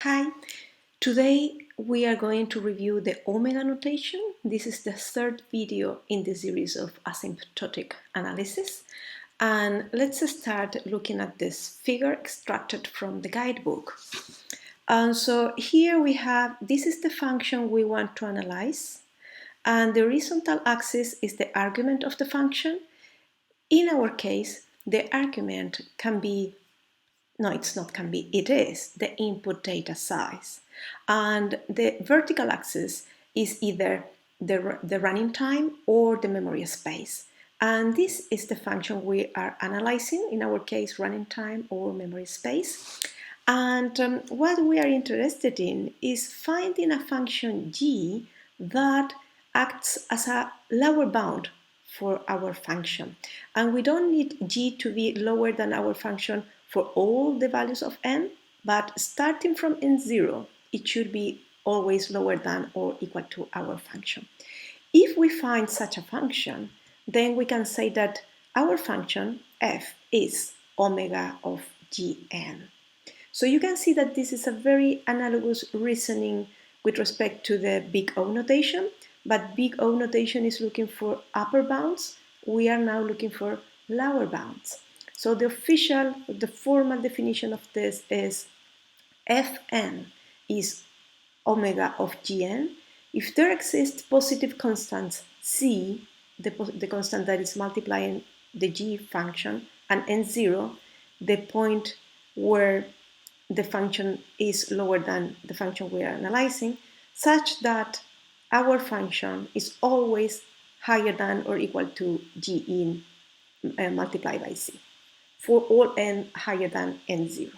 Hi, today we are going to review the omega notation. This is the third video in the series of asymptotic analysis. And let's start looking at this figure extracted from the guidebook. And so here we have, this is the function we want to analyze. And the horizontal axis is the argument of the function. In our case, the argument can be no, it's not can be, it is the input data size. And the vertical axis is either the running time or the memory space. And this is the function we are analyzing, in our case, running time or memory space. And what we are interested in is finding a function g that acts as a lower bound for our function. And we don't need g to be lower than our function for all the values of n, but starting from n0, it should be always lower than or equal to our function. If we find such a function, then we can say that our function f is omega of gn. So you can see that this is a very analogous reasoning with respect to the big O notation, but big O notation is looking for upper bounds. We are now looking for lower bounds. So the formal definition of this is Fn is omega of Gn. If there exist positive constants C, the constant that is multiplying the G function, and N0, the point where the function is lower than the function we are analyzing, such that our function is always higher than or equal to Gn multiplied by C, for all n higher than n0.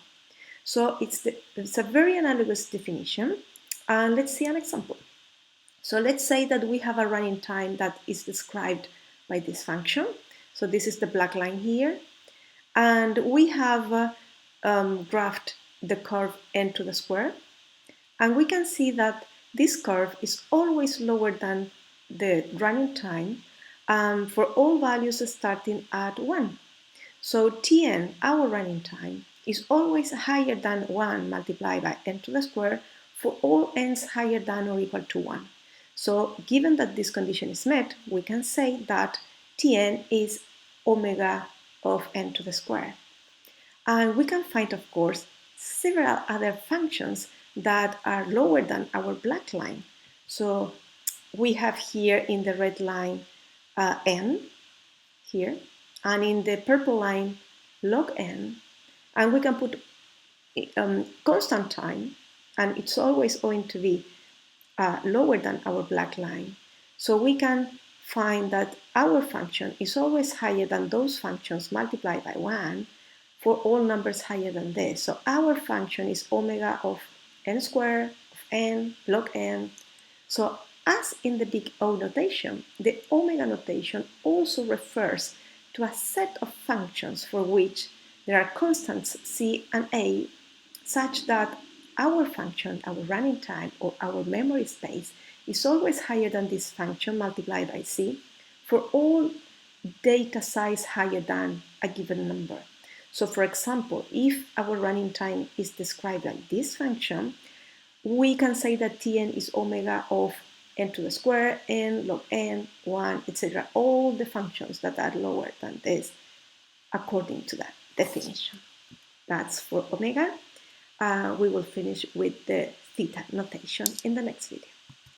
So it's a very analogous definition. And let's see an example. So let's say that we have a running time that is described by this function. So this is the black line here. And we have graphed the curve n to the square. And we can see that this curve is always lower than the running time for all values starting at 1. So Tn, our running time, is always higher than 1 multiplied by n to the square for all n's higher than or equal to 1. So given that this condition is met, we can say that Tn is omega of n to the square. And we can find, of course, several other functions that are lower than our black line. So we have here in the red line n, here, and in the purple line log n, and we can put constant time, and it's always going to be lower than our black line. So we can find that our function is always higher than those functions multiplied by 1 for all numbers higher than this. So our function is omega of n squared of n log n. So as in the big O notation, the omega notation also refers to a set of functions for which there are constants c and a, such that our function, our running time, or our memory space is always higher than this function multiplied by c for all data size higher than a given number. So for example, if our running time is described like this function, we can say that Tn is omega of n to the square, n log n, 1, etc. All the functions that are lower than this according to that definition. That's for omega. We will finish with the theta notation in the next video.